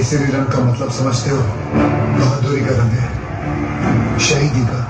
केसरी रंग का मतलब समझते हो? बहादुरी का रंग है, शहीदी का।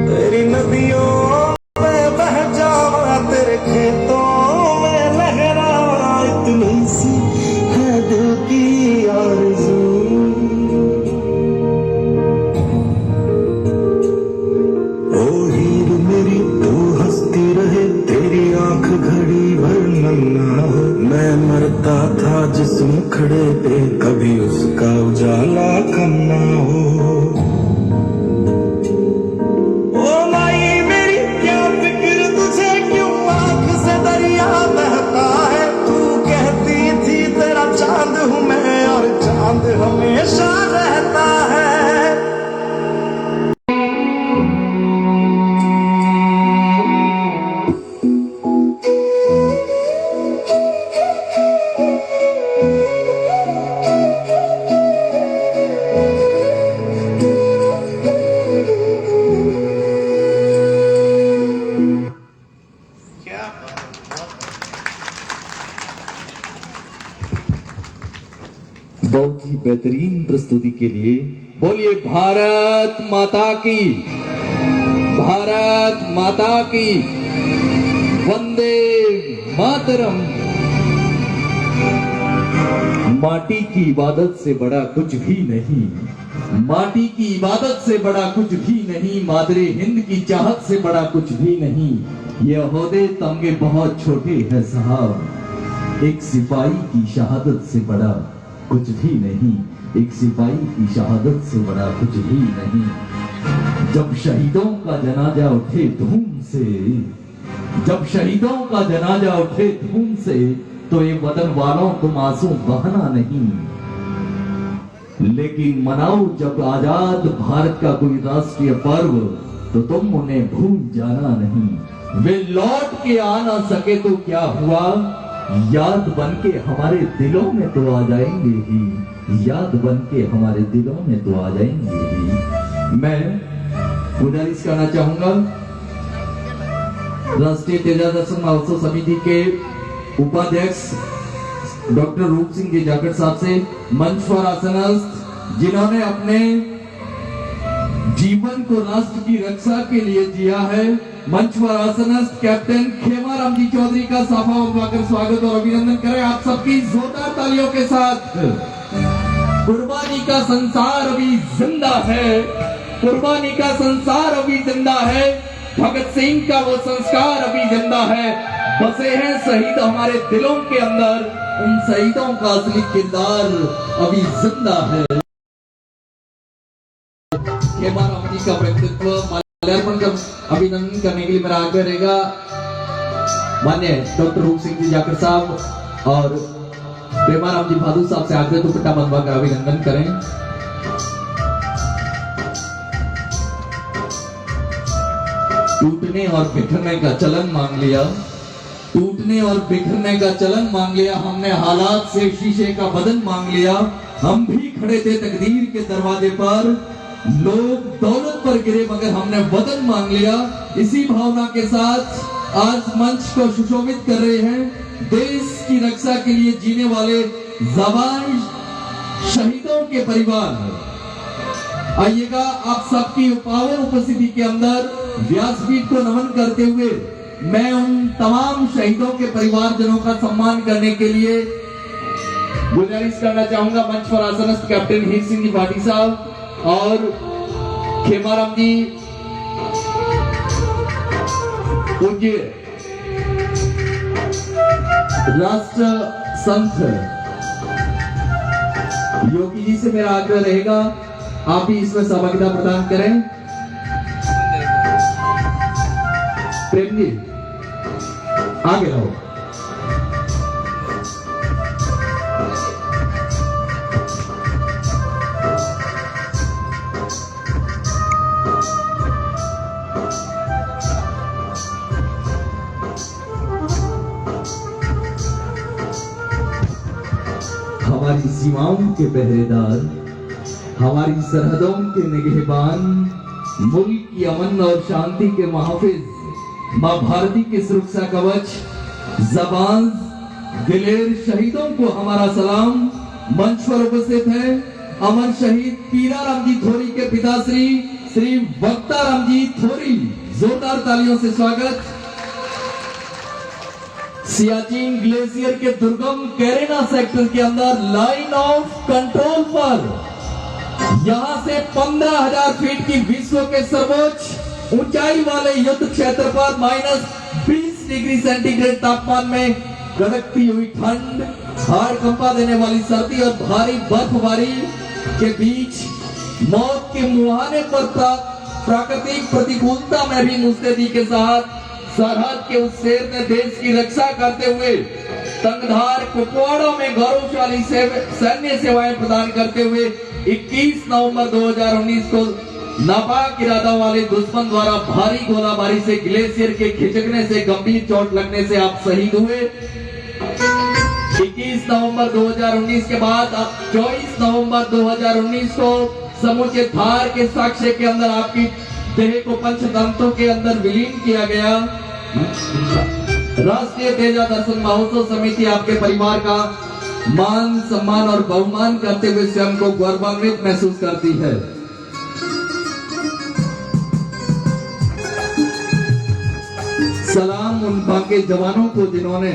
तेरी नदियों में बह जावा, तेरे खेतों में लहरावा, इतनी सी है दिल की आरज़ू। ओ हीर मेरी तू हंसती रहे, तेरी आंख घड़ी भर नन्ना हो। मैं मरता था जिस मुखड़े पे, कभी उसका उजाला कम ना हो। चांद हूँ मैं और चांद हमेशा रहता है। बहुत ही बेहतरीन प्रस्तुति के लिए बोलिए भारत माता की, भारत माता की, वंदे मातरम। माटी की इबादत से बड़ा कुछ भी नहीं, माटी की इबादत से बड़ा कुछ भी नहीं, मादरे हिंद की चाहत से बड़ा कुछ भी नहीं। ये ओहदे तमगे बहुत छोटे हैं साहब, एक सिपाही की शहादत से बड़ा कुछ भी नहीं, एक सिपाही की शहादत से बड़ा कुछ भी नहीं। जब शहीदों का जनाजा उठे धूम से, जब शहीदों का जनाजा उठे धूम से, तो ये वतन वालों तुम आंसू बहाना नहीं, लेकिन मनाओ जब आजाद भारत का कोई राष्ट्रीय पर्व, तो तुम उन्हें भूल जाना नहीं। वे लौट के आ ना सके तो क्या हुआ, याद बनके हमारे दिलों में तो आ जाएंगे ही, याद बनके हमारे दिलों में तो आ जाएंगे ही। मैं गुजारिश करना चाहूंगा राष्ट्रीय तेजा दर्शन महोत्सव समिति के उपाध्यक्ष डॉक्टर रूप सिंह जी जाखड़ साहब से, मंच पर आसनस्थ जिन्होंने अपने जीवन को राष्ट्र की रक्षा के लिए जिया है, मंच पर आसनस्थ कैप्टन खेमाराम जी चौधरी का साफा उठाकर स्वागत और अभिनंदन करें आप सबकी जोरदार तालियों के साथ। कुर्बानी का संसार अभी जिंदा है, कुर्बानी का संसार अभी जिंदा है, भगत सिंह का वो संस्कार अभी जिंदा है, बसे हैं शहीद हमारे दिलों के अंदर, उन शहीदों का असली किरदार अभी जिंदा है। खेमाराम जी का व्यक्तित्व माल्यार्पण कर अभिनंदन करने के लिए मेरा आग्रह रहेगा मान्य डॉक्टर रूप सिंह जी जाखड़ साहब और प्रेमाराम जी भादु साहब से आग्रह दुपट्टा बंधवा कर अभिनंदन करें। टूटने और बिखरने का चलन मांग लिया, टूटने और बिखरने का चलन मांग लिया, हमने हालात से शीशे का बदन मांग लिया। हम भी खड़े थे तकदीर के दरवाजे पर, लोग दौलत पर गिरे मगर हमने वतन मांग लिया। इसी भावना के साथ आज मंच को सुशोभित कर रहे हैं देश की रक्षा के लिए जीने वाले जवान शहीदों के परिवार। आइएगा आप सबकी पावन उपस्थिति के अंदर व्यासपीठ को नमन करते हुए मैं उन तमाम शहीदों के परिवारजनों का सम्मान करने के लिए गुजारिश करना चाहूंगा मंच पर आसनस्थ कैप्टन हीर सिंह जी भाटी साहब और खेमाराम जी पूज्य राष्ट्र संत योगी जी से मेरा आग्रह रहेगा, आप भी इसमें सहभागिता प्रदान करें। प्रेम जी आगे रहो। हमारी सीमाओं के पहरेदार, हमारी सरहदों के निगहबान, मुल्क की अमन और शांति के मुहाफिज, मां भारती के सुरक्षा कवच, जबान दिलेर शहीदों को हमारा सलाम। मंच पर उपस्थित है अमर शहीद पीराराम जी थोरी के पिताश्री श्री वक्ताराम जी थोरी, जोरदार तालियों से स्वागत। सियाचिन ग्लेशियर के दुर्गम कैरेना सेक्टर के अंदर लाइन ऑफ कंट्रोल पर यहां से 15,000 फीट की विश्व के सर्वोच्च ऊंचाई वाले युद्ध क्षेत्र पर -20 डिग्री सेंटीग्रेड तापमान में कड़कती हुई ठंड, हाड़ कंपा देने वाली सर्दी और भारी बर्फबारी के बीच मौत के मुहाने पर प्राकृतिक प्रतिकूलता में भी मुस्तैदी के साथ सरहद के उस शेर ने देश की रक्षा करते हुए तंगधार कुपवाड़ा में गौरवशाली सैन्य सेवाएं प्रदान करते हुए 21 नवंबर 2019 को नापाक इरादा वाले दुश्मन द्वारा भारी गोलाबारी से ग्लेशियर के खिसकने से गंभीर चोट लगने से आप शहीद हुए। 21 नवंबर 2019 के बाद 24 नवंबर 2019 को समूचे थार के साक्ष्य के अंदर आपकी देह को पंचतंत्रों के अंदर विलीन किया गया। राष्ट्रीय तेजा दर्शन महोत्सव समिति आपके परिवार का मान सम्मान और बहुमान करते हुए स्वयं को गौरवान्वित महसूस करती है। सलाम उन बाकी जवानों को जिन्होंने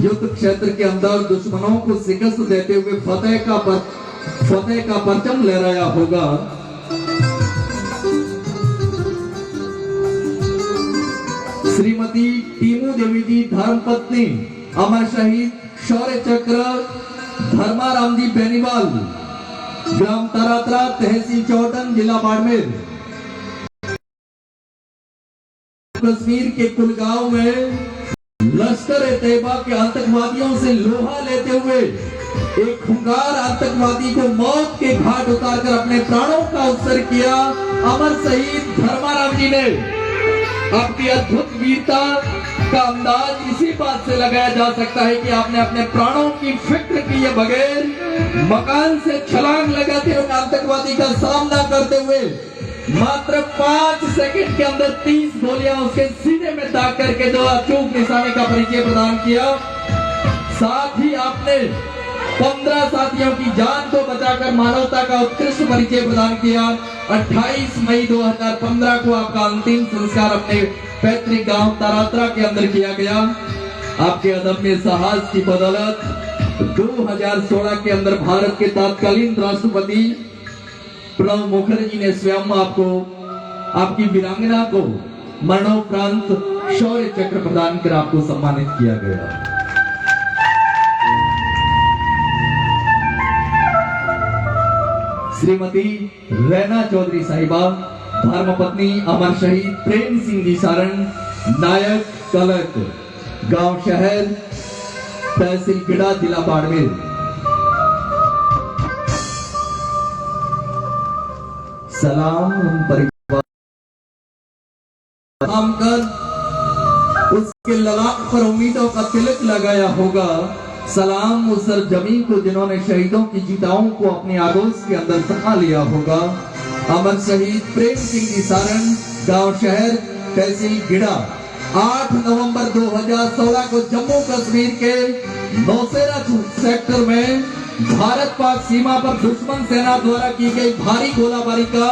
युद्ध क्षेत्र के अंदर दुश्मनों को शिकस्त देते हुए फतेह का परचम लहराया होगा। श्रीमती टीमू देवी जी धर्मपत्नी अमर शहीद शौर्य चक्र धर्माराम जी बेनीवाल, ग्राम तरातरा, तहसील चौटन, जिला बाड़मेर। कश्मीर के कुलगांव में लश्कर-ए-तैयबा के आतंकवादियों से लोहा लेते हुए एक खूंखार आतंकवादी को मौत के घाट उतारकर अपने प्राणों का उत्सर्ग किया। अमर शहीद धर्माराम जी ने आपकी अद्भुत वीरता का अंदाज इसी बात से लगाया जा सकता है कि आपने अपने प्राणों की फिक्र किए बगैर मकान से छलांग लगाते हुए आतंकवादी का सामना करते हुए मात्र 5 सेकंड के अंदर 30 गोलियां उसके सीने में दाग करके जो अचूक निशाने का परिचय प्रदान किया। साथ ही आपने 15 साथियों की जान को बचाकर मानवता का उत्कृष्ट परिचय प्रदान किया। 28 मई 2015 को आपका अंतिम संस्कार अपने पैतृक गांव तरातरा के अंदर किया गया। आपके अदम्य साहस की बदौलत 2016 के अंदर भारत के तत्कालीन राष्ट्रपति प्रणब मुखर्जी ने स्वयं आपको, आपकी वीरांगना को मरणोपरांत शौर्य चक्र प्रदान कर आपको सम्मानित किया गया। श्रीमती रैना चौधरी साहिबा धर्मपत्नी अमर शहीद प्रेम सिंह जी सारण, नायक कलक, गांव शहर, तहसील गिड़ा, जिला बाड़मेर। सलाम उन परिवार कर उसके ललाट पर उम्मीदों का तिलक लगाया होगा। सलाम उस जमीन को जिन्होंने शहीदों की चिताओं को अपने आगोश के अंदर समा लिया होगा। अमर शहीद प्रेम सिंह जी सारण, गांव शहर, तहसील गिड़ा। 8 नवंबर 2016 को जम्मू कश्मीर के नौशेरा सेक्टर में भारत पाक सीमा पर दुश्मन सेना द्वारा की गई भारी गोलाबारी का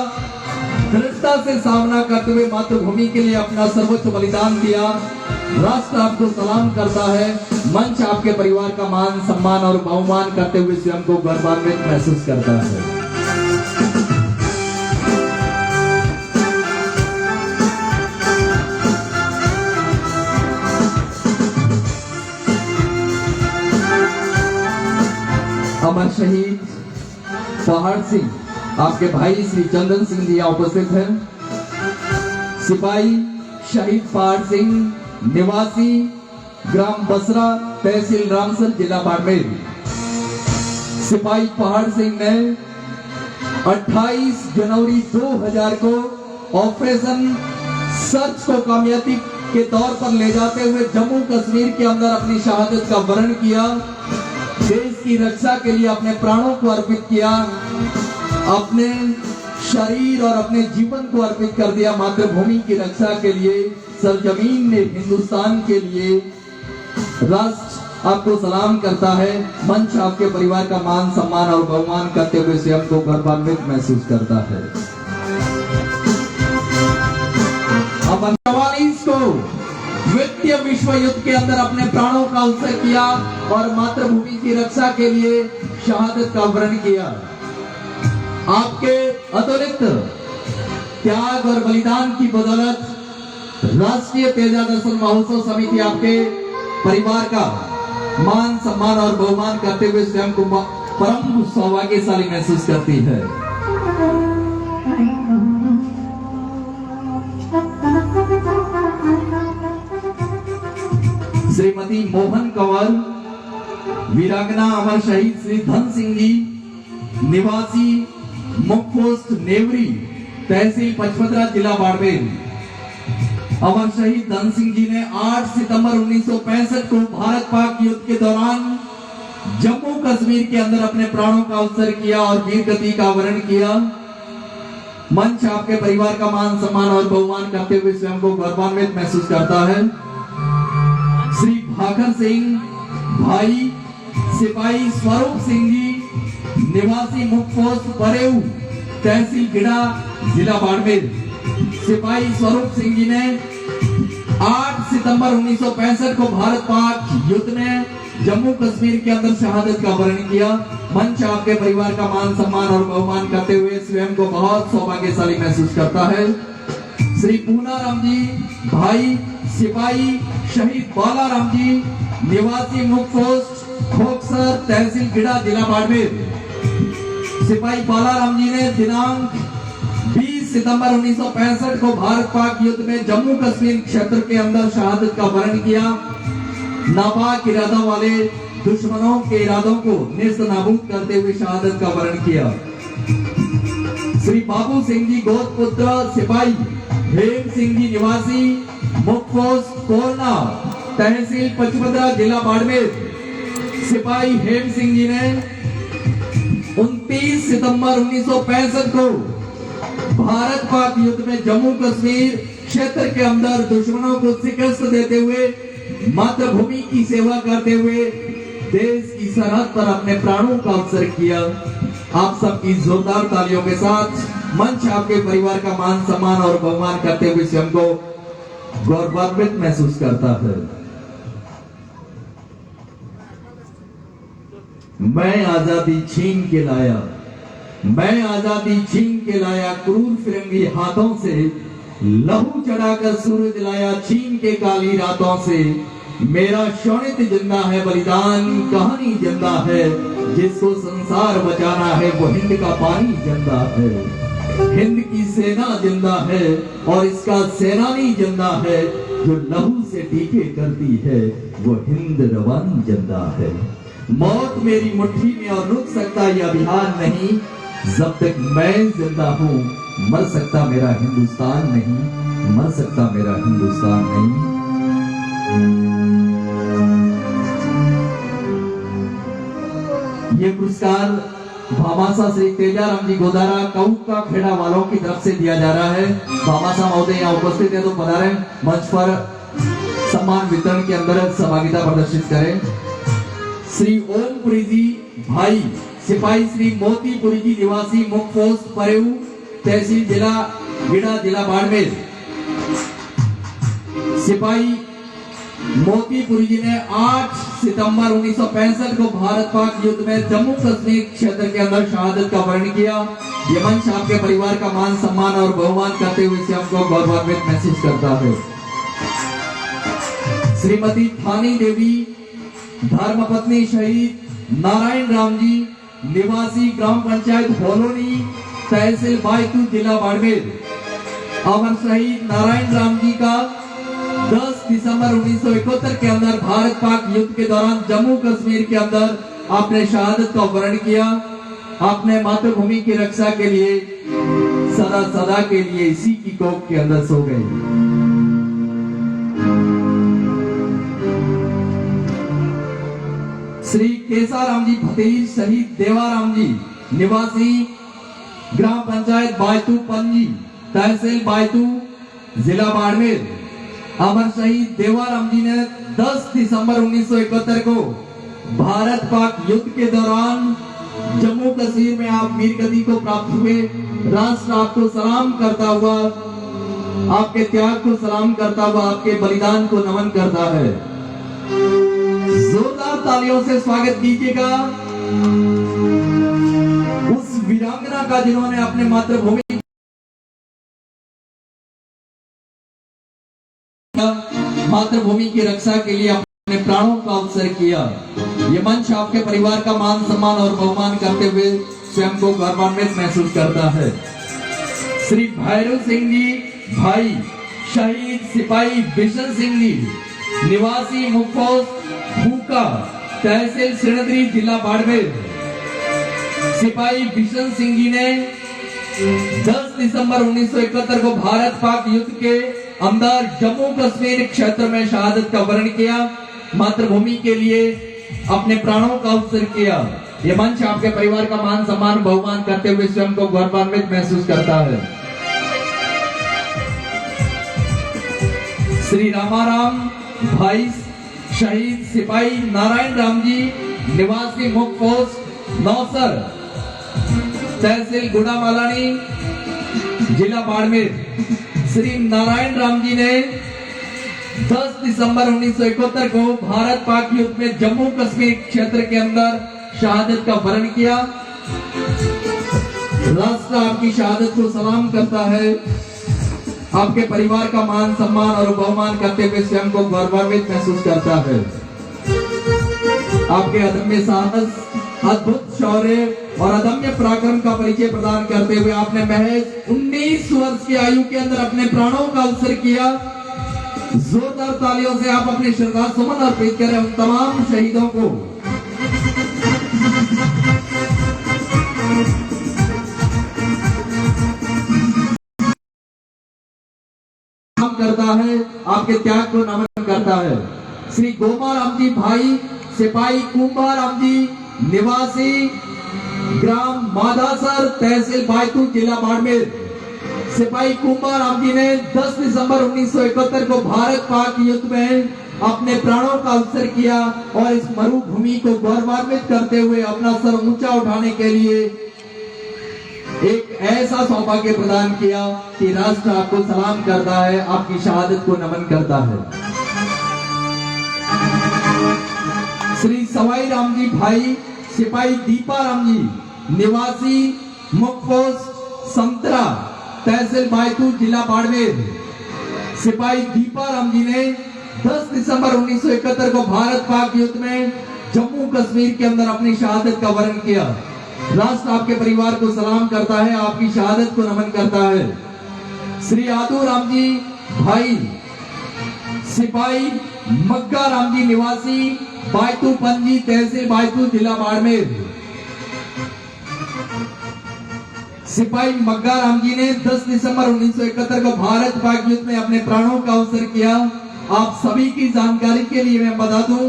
दृढ़ता से सामना करते हुए मातृभूमि के लिए अपना सर्वोच्च बलिदान दिया। राष्ट्र आपको सलाम करता है। मंच आपके परिवार का मान सम्मान और बहुमान करते हुए स्वयं को गौरवान्वित महसूस करता है। अमर शहीद पहाड़ सिंह आपके भाई श्री चंदन सिंह जी यहाँ उपस्थित हैं। सिपाही शहीद पहाड़ सिंह निवासी ग्राम बसरा तहसील रामसर जिला बाड़मेर। सिपाही पहाड़ सिंह ने 28 जनवरी 2000 को ऑपरेशन सर्च को कामयाबी के तौर पर ले जाते हुए जम्मू कश्मीर के अंदर अपनी शहादत का वर्ण किया। देश की रक्षा के लिए अपने प्राणों को अर्पित किया, अपने शरीर और अपने जीवन को अर्पित कर दिया मातृभूमि की रक्षा के लिए, सरजमीन ने हिंदुस्तान के लिए। राष्ट्र आपको सलाम करता है। मंच आपके परिवार का मान सम्मान और बहुमान करते हुए स्वयं को गौरवान्वित महसूस करता है। अब 44 को द्वितीय विश्व युद्ध के अंदर अपने प्राणों का उत्सर्ग किया और मातृभूमि की रक्षा के लिए शहादत का वर्ण किया। आपके अतुलित त्याग और बलिदान की बदौलत राष्ट्रीय तेजा दर्शन महोत्सव समिति आपके परिवार का मान सम्मान और बहुमान करते हुए स्वयं को परम सौभाग्यशाली महसूस करती है। श्रीमती मोहन कंवर वीरांगना अमर शहीद श्री धन सिंह जी निवासी मुख्य पोस्ट नेवरी तहसील पचपदरा जिला बाड़मेर। अमर शहीद धन सिंह जी ने 8 सितंबर 1965 को भारत पाक युद्ध के दौरान जम्मू कश्मीर के अंदर अपने प्राणों का उत्सर्ग किया और वीर गति का वर्ण किया। मंच आपके परिवार का मान सम्मान और बहुमान करते हुए स्वयं को गौरवान्वित महसूस करता है। श्री भाकर सिंह भाई सिपाही स्वरूप सिंह जी निवासी मुख्य पोस्ट बरेऊ तहसील गिड़ा जिला बाड़मेर। सिपाही स्वरूप सिंह जी ने 8 सितंबर 1965 को भारत पाक युद्ध में जम्मू कश्मीर के अंदर शहादत का वर्ण किया। मंच आपके परिवार का मान सम्मान और बहुमान करते हुए स्वयं को बहुत सौभाग्यशाली महसूस करता है। श्री पूनाराम जी भाई सिपाही शहीद बालाराम जी निवासी मुख्य पोस्ट खोखसर तहसील गिड़ा जिला बाड़मेर। सिपाही बालाराम जी ने दिनांक 20 सितंबर 1965 को भारत पाक युद्ध में जम्मू कश्मीर क्षेत्र के अंदर शहादत का वर्ण किया। नापाक इरादा वाले दुश्मनों के इरादों को नेस्त नाबूद करते हुए शहादत का वर्ण किया। श्री बाबू सिंह जी गोदपुत्र सिपाही हेम सिंह जी निवासी मुख्य पोस्ट कोरना तहसील पचपदरा जिला बाड़मेर। सिपाही हेम सिंह जी ने 29 सितंबर 1965 को भारत पाक युद्ध में जम्मू कश्मीर क्षेत्र के अंदर दुश्मनों को शिकस्त देते हुए मातृभूमि की सेवा करते हुए देश की सरहद पर अपने प्राणों का उत्सर्ग किया। आप सबकी जोरदार तालियों के साथ मंच आपके परिवार का मान सम्मान और बहुमान करते हुए स्वयं को गौरवान्वित महसूस करता है। मैं आजादी छीन के लाया, मैं आजादी छीन के लाया, क्रूर फिरंगी हाथों से लहू चढ़ाकर सूरज लाया, छीन के काली रातों से मेरा शोणित जिंदा है, बलिदान कहानी जिंदा है, जिसको संसार बचाना है वो हिंद का पानी जिंदा है, हिंद की सेना जिंदा है और इसका सेनानी जिंदा है, जो लहू से टीके करती है वो हिंद रवान जिंदा है। मौत मेरी मुट्ठी में और रुक सकता यह अभियान नहीं, जब तक मैं जिंदा हूं मर सकता मेरा हिंदुस्तान नहीं, मर सकता मेरा हिंदुस्तान नहीं। ये पुरस्कार भामासा श्री तेजाराम जी गोदारा कौका खेड़ा वालों की तरफ से दिया जा रहा है। भामासा महोदय यहाँ उपस्थित है तो पधारें, मंच पर सम्मान वितरण के अंदर सहभागिता प्रदर्शित करें। श्री ओमपुरी जी भाई सिपाही श्री मोतीपुरी जी निवासी मुख्य पोस्ट परेऊ तहसील जिला गिड़ा जिला बाड़मेर। सिपाही मोतीपुरी जी ने 8 सितंबर 1965 को भारत पाक युद्ध में जम्मू कश्मीर क्षेत्र के अंदर शहादत का वर्ण किया। ये मंच आपके परिवार का मान सम्मान और बहुमान करते हुए स्वयं को गौरवान्वित महसूस करता है। श्रीमती थानी देवी धर्मपत्नी शहीद नारायण राम जी निवासी ग्राम पंचायत भोलोनी तहसील बायतू जिला बाड़मेर अमर शहीद नारायण राम जी का 10 दिसंबर 1971 के अंदर भारत पाक युद्ध के दौरान जम्मू कश्मीर के अंदर आपने शहादत का वर्ण किया। आपने मातृभूमि की रक्षा के लिए सदा सदा के लिए इसी की कोख के अंदर सो गए। श्री केसाराम जी फतेह शहीद देवाराम जी निवासी ग्राम पंचायत बायतू पंजी तहसील बायतू जिला बाड़मेर अमर शहीद देवाराम जी ने 10 दिसंबर 1971 को भारत पाक युद्ध के दौरान जम्मू कश्मीर में आप वीर गति को प्राप्त हुए। राष्ट्र आपको सलाम करता हुआ, आपके त्याग को सलाम करता हुआ, आपके बलिदान को नमन करता है। जोरदार तालियों से स्वागत कीजिएगा उस वीरांगना का जिन्होंने अपने मातृभूमि की रक्षा के लिए अपने प्राणों का अवसर किया। ये मंच आपके परिवार का मान सम्मान और बहुमान करते हुए स्वयं को गौरवान्वित महसूस करता है। श्री भैरव सिंह जी भाई शहीद सिपाही बिशन सिंह जी निवासी मुखपोस्ट भूका तहसील श्रीनगरी जिला बाड़मेर सिपाही बिशन सिंह जी ने 10 दिसंबर 1971 को भारत पाक युद्ध के अंदर जम्मू कश्मीर क्षेत्र में शहादत का वर्ण किया। मातृभूमि के लिए अपने प्राणों का अवसर किया। ये मंच आपके परिवार का मान सम्मान बहुमान करते हुए स्वयं को गौरवान्वित महसूस करता है। श्री रामाराम भाई शहीद सिपाही नारायण राम जी निवासी मुख्य पोस्ट नौसर तहसील गुड़ामालानी जिला बाड़मेर श्री नारायण राम जी ने 10 दिसंबर 1971 को भारत पाक युद्ध में जम्मू कश्मीर क्षेत्र के अंदर शहादत का वर्ण किया। राष्ट्र आपकी शहादत को सलाम करता है। आपके परिवार का मान सम्मान और बहुमान करते हुए स्वयं को गौरवान्वित महसूस करता है। आपके अदम्य साहस, अद्भुत शौर्य और अदम्य पराक्रम का परिचय प्रदान करते हुए आपने महज 19 वर्ष की आयु के अंदर अपने प्राणों का अवसर किया। जोरदार तालियों से आप अपने श्रद्धा सुमन अर्पित करें उन तमाम शहीदों को। करता है, आपके त्याग को नमन करता है। श्री गोमा राम जी भाई सिपाही कुंभा राम जी निवासी ग्राम मादासर तहसील बायतू जिला बाड़मेर सिपाही कुंभा राम जी ने 10 दिसंबर 1971 को भारत पाक युद्ध में अपने प्राणों का अवसर किया और इस मरुभूमि को गौरवान्वित करते हुए अपना सर ऊंचा उठाने के लिए एक ऐसा सौभाग्य प्रदान किया कि राष्ट्र आपको सलाम करता है, आपकी शहादत को नमन करता है। श्री सवाई राम जी भाई सिपाही दीपा राम जी निवासी मुखपोस्ट संतरा तहसील बायतू जिला बाड़मेर सिपाही दीपा राम जी ने 10 दिसंबर 1971 को भारत पाक युद्ध में जम्मू कश्मीर के अंदर अपनी शहादत का वर्ण किया। राष्ट्र आपके परिवार को सलाम करता है, आपकी शहादत को नमन करता है। श्री आदू राम जी भाई सिपाही मग्गा राम जी निवासी बायतू पंजी तहसील बायतू जिला बाड़मेर सिपाही मग्गा राम जी ने 10 दिसंबर 1971 को भारत पाक युद्ध में अपने प्राणों का अवसर किया। आप सभी की जानकारी के लिए मैं बता दूं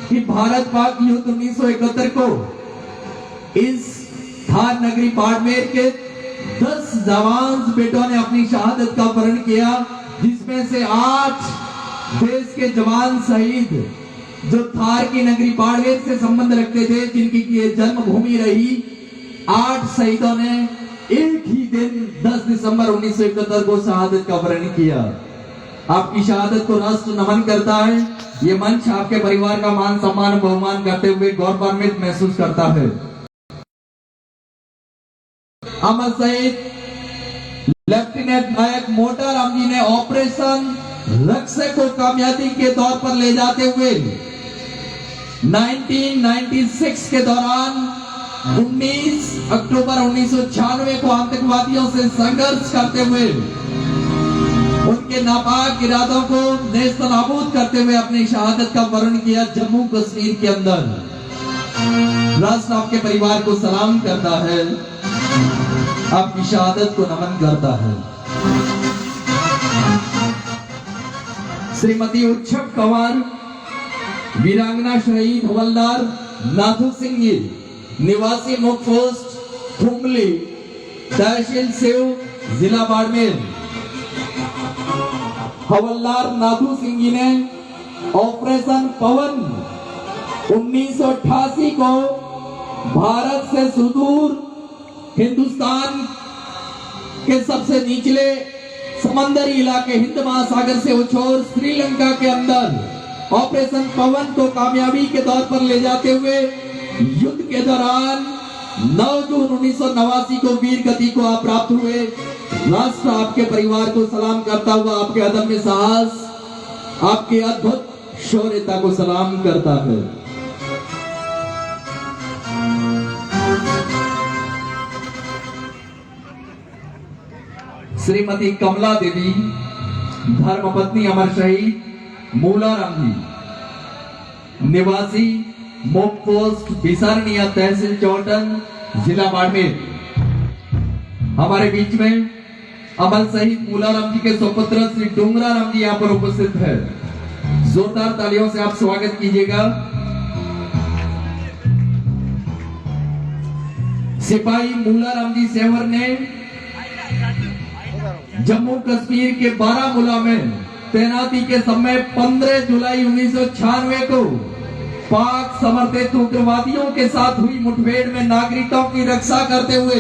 कि भारत पाक युद्ध 1971 को इस थार नगरी बाड़मेर के 10 जवान बेटों ने अपनी शहादत का वर्ण किया, जिसमें से 8 देश के जवान शहीद जो थार की नगरी बाड़मेर से संबंध रखते थे, जिनकी ये जन्मभूमि रही। 8 शहीदों ने एक ही दिन 10 दिसंबर 1971 को शहादत का वर्ण किया। आपकी शहादत को राष्ट्र नमन करता है। ये मंच आपके परिवार का मान सम्मान बहुमान करते हुए गौरवान्वित महसूस करता है। अमर शहीद लेफ्टिनेंट नायक मोटा राम जी ने ऑपरेशन रक्षक को कामयाबी के तौर पर ले जाते हुए 1996 के दौरान 19 अक्टूबर 1996 को आतंकवादियों से संघर्ष करते हुए उनके नापाक इरादों को नेस्तनाबूद करते हुए अपनी शहादत का वर्ण किया जम्मू कश्मीर के अंदर। राष्ट्र आपके परिवार को सलाम करता है, आपकी शहादत को नमन करता है। श्रीमती उच्छक कंवर, वीरांगना शहीद हवलदार नाथू सिंह जी, निवासी मुख्य पोस्ट थुमली, तहसील सेव, जिला बाड़मेर। हवलदार नाथू सिंह जी ने ऑपरेशन पवन 1988 को भारत से सुदूर हिंदुस्तान के सबसे निचले समंदरी इलाके हिंद महासागर से उछोर श्रीलंका के अंदर ऑपरेशन पवन को कामयाबी के तौर पर ले जाते हुए युद्ध के दौरान 9 जून 1989 को वीर गति को आप प्राप्त हुए। राष्ट्र आपके परिवार को सलाम करता हुआ आपके अदम्य साहस, आपकी अद्भुत शौर्यता को सलाम करता है। श्रीमती कमला देवी, धर्मपत्नी अमर शहीद मूलाराम जी, निवासी मुख्य पोस्ट बिसारनिया, तहसील चौटन, जिला बाड़मेर। हमारे बीच में अमर शहीद मूलाराम जी के सुपुत्र श्री डोंगरा राम जी यहाँ पर उपस्थित है। जोरदार तालियों से आप स्वागत कीजिएगा। सिपाही मूलाराम जी सेवर ने जम्मू कश्मीर के बारामूला में तैनाती के समय 15 जुलाई 1996 को पाक समर्थित उग्रवादियों के साथ हुई मुठभेड़ में नागरिकों की रक्षा करते हुए